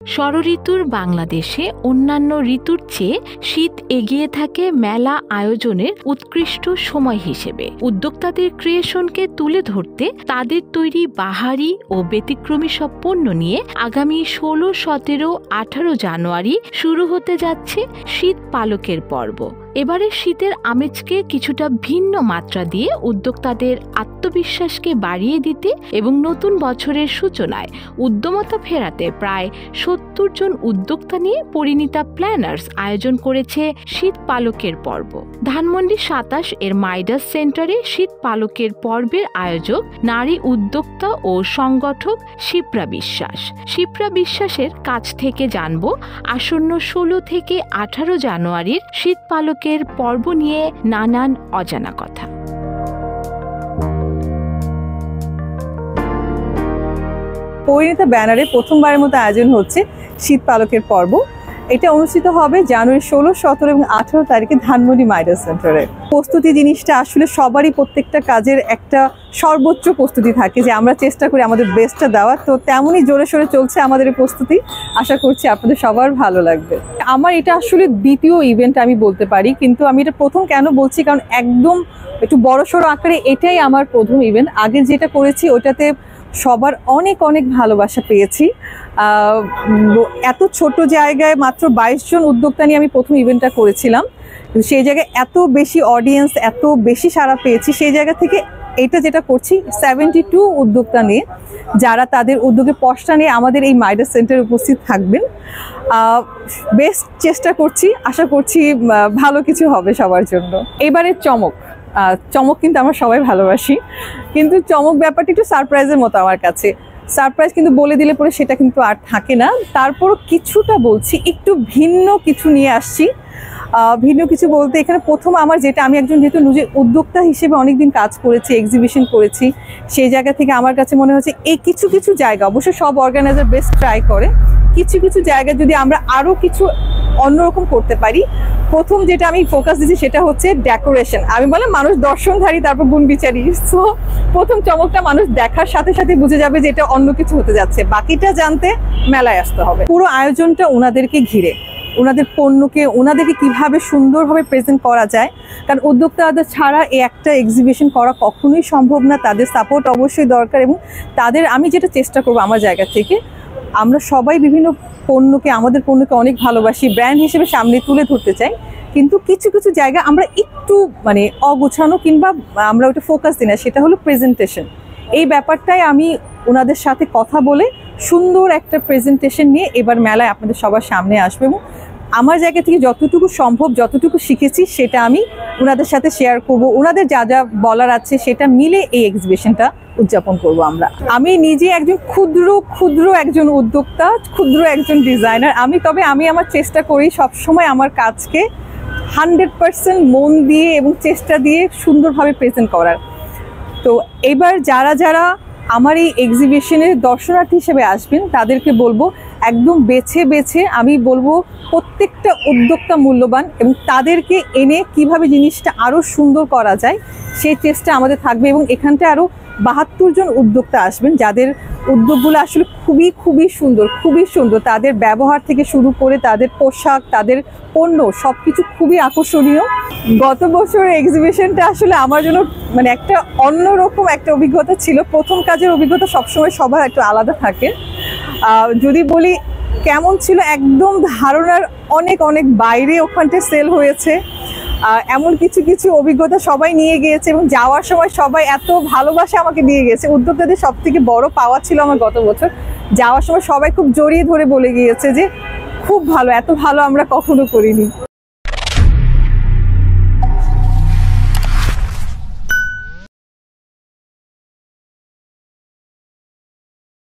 ষড়ঋতুর বাংলাদেশে অন্যান্য ঋতুর চেয়ে শীত এগিয়ে থাকে মেলা আয়োজনের উৎকৃষ্ট সময় হিসেবে। উদ্যোক্তাদের ক্রিয়েশনকে তুলে ধরতে তাদের তৈরি বাহারি ও ব্যতিক্রমী সব পণ্য নিয়ে আগামী 16, 17, 18 জানুয়ারি শুরু হতে যাচ্ছে শীত পালকের পর্ব। এবারে শীতের আমেজকে কিছুটা ভিন্ন মাত্রা দিয়ে উদ্যোক্তাদের আত্মবিশ্বাসকে বাড়িয়ে দিতে এবং নতুন বছরের সূচনায় উদ্যমতা ফেরাতে প্রায় 70 জন উদ্যোক্তা নিয়ে পরিণীতা প্ল্যানার্স আয়োজন করেছে শীত পালকের পর্ব। ধানমন্ডি 27 এর মাইডাস সেন্টারে শীত পালকের পর্বের আয়োজক নারী উদ্যোক্তা ও সংগঠক শিপ্রা বিশ্বাস। শিপ্রা বিশ্বাসের কাছ থেকে জানব আসন্ন 16 থেকে 18 জানুয়ারির শীত পালকের পর্ব নিয়ে নানান অজানা কথা। পরিণীতা ব্যানারে প্রথমবারের মতো আয়োজন হচ্ছে শীত পালকের পর্ব। এটা অনুষ্ঠিত হবে জানুয়ারি 16, 17 এবং 18 তারিখে ধানমন্ডি মাইডাস সেন্টারে। প্রস্তুতি জিনিসটা আসলে সবারই প্রত্যেকটা কাজের একটা সর্বোচ্চ প্রস্তুতি থাকে, যে আমরা চেষ্টা করি আমাদের বেস্টটা দেওয়ার। তো তেমনই জোরে সোরে চলছে আমাদের এই প্রস্তুতি। আশা করছি আপনাদের সবার ভালো লাগবে। আমার এটা আসলে দ্বিতীয় ইভেন্ট আমি বলতে পারি, কিন্তু আমি এটা প্রথম কেন বলছি, কারণ একদম একটু বড়সড় আকারে এটাই আমার প্রথম ইভেন্ট। আগে যেটা করেছি ওটাতে সবার অনেক অনেক ভালোবাসা পেয়েছি। এত ছোট জায়গায় মাত্র 22 জন উদ্যোক্তা নিয়ে আমি প্রথম ইভেন্টটা করেছিলাম, সেই জায়গায় এত বেশি অডিয়েন্স, এত বেশি সাড়া পেয়েছি। সেই জায়গা থেকে এটা যেটা করছি 72 উদ্যোক্তা নিয়ে, যারা তাদের উদ্যোগে পশটা নিয়ে আমাদের এই মাইডাস সেন্টারে উপস্থিত থাকবেন। বেশ চেষ্টা করছি, আশা করছি ভালো কিছু হবে সবার জন্য। এবারের চমক কিন্তু আমরা সবাই ভালোবাসি, কিন্তু চমক ব্যাপারটা একটু সারপ্রাইজের মতো আমার কাছে। সারপ্রাইজ কিন্তু বলে দিলে পরে সেটা কিন্তু আর থাকে না। তারপরও কিছুটা বলছি, একটু ভিন্ন কিছু নিয়ে আসছি। ভিন্ন কিছু বলতে এখানে প্রথম আমার যেটা, আমি একজন যেহেতু নিজে উদ্যোক্তা হিসেবে অনেকদিন কাজ করেছি, এক্সিবিশন করেছি, সেই জায়গা থেকে আমার কাছে মনে হচ্ছে এই কিছু কিছু জায়গা, অবশ্য সব অর্গানাইজার বেস্ট ট্রাই করে, কিছু কিছু জায়গায় যদি আমরা আরও কিছু অন্যরকম করতে পারি। প্রথম যেটা আমি ফোকাস দিচ্ছি সেটা হচ্ছে ডেকোরেশন। আমি বললাম মানুষ দর্শনধারী, তারপর গুণ বিচারী। সো প্রথম চমকটা মানুষ দেখার সাথে সাথে বুঝে যাবে যে এটা অন্য কিছু হতে যাচ্ছে। বাকিটা জানতে মেলায় আসতে হবে। পুরো আয়োজনটা ওনাদেরকে ঘিরে, ওনাদের পণ্যকে ওনাদেরকে কিভাবে সুন্দরভাবে প্রেজেন্ট করা যায়। কারণ উদ্যোক্তাদের ছাড়া এই একটা এক্সিবিশন করা কখনোই সম্ভব না। তাদের সাপোর্ট অবশ্যই দরকার, এবং তাদের আমি যেটা চেষ্টা করবো আমার জায়গা থেকে, আমরা সবাই বিভিন্ন পণ্যকে, আমাদের পণ্যকে অনেক ভালোবাসি, ব্র্যান্ড হিসেবে সামনে তুলে ধরতে চাই, কিন্তু কিছু কিছু জায়গা আমরা একটু অগোছানো কিংবা আমরা ওটা ফোকাস দিই না, সেটা হলো প্রেজেন্টেশন। এই ব্যাপারটাই আমি ওনাদের সাথে কথা বলে সুন্দর একটা প্রেজেন্টেশন নিয়ে এবার মেলায় আপনাদের সবার সামনে আসবো, এবং আমার জায়গা থেকে যতটুকু সম্ভব, যতটুকু শিখেছি সেটা আমি ওনাদের সাথে শেয়ার করব। ওনাদের যা যা বলার আছে সেটা মিলে এই এক্সিবিশনটা উদযাপন করব আমরা। আমি নিজে একজন ক্ষুদ্র একজন উদ্যোক্তা, ক্ষুদ্র একজন ডিজাইনার। আমি আমার চেষ্টা করি সবসময় আমার কাজকে 100% মন দিয়ে এবং চেষ্টা দিয়ে সুন্দরভাবে প্রেজেন্ট করার। তো এবার যারা যারা আমার এই এক্সিবিশনের দর্শনার্থী হিসেবে আসবেন তাদেরকে বলবো একদম বেছে আমি বলবো প্রত্যেকটা উদ্যোক্তা মূল্যবান, এবং তাদেরকে এনে কিভাবে জিনিসটা আরও সুন্দর করা যায় সেই চেষ্টা আমাদের থাকবে। এবং এখানটা আরও 72 জন উদ্যোক্তা আসবেন, যাদের উদ্যোগগুলো আসলে খুবই সুন্দর। তাদের ব্যবহার থেকে শুরু করে তাদের পোশাক, তাদের পণ্য, সব কিছু খুবই আকর্ষণীয়। গত বছর এক্সিবিশনটা আসলে আমার জন্য একটা অন্যরকম একটা অভিজ্ঞতা ছিল। প্রথম কাজের অভিজ্ঞতা সবসময় সবার একটু আলাদা থাকে। যদি বলি কেমন ছিল, একদম ধারণার অনেক বাইরে ওখানটা সেল হয়েছে। এমন কিছু অভিজ্ঞতা সবাই নিয়ে গিয়েছে, এবং যাওয়ার সময় সবাই এত ভালোবাসা আমাকে দিয়ে গেছে। উদ্যোক্তাদের সব থেকে বড় পাওয়া ছিল আমার গত বছর। যাওয়ার সময় সবাই খুব জড়িয়ে ধরে বলে গিয়েছে যে খুব ভালো, এত ভালো আমরা কখনো করিনি।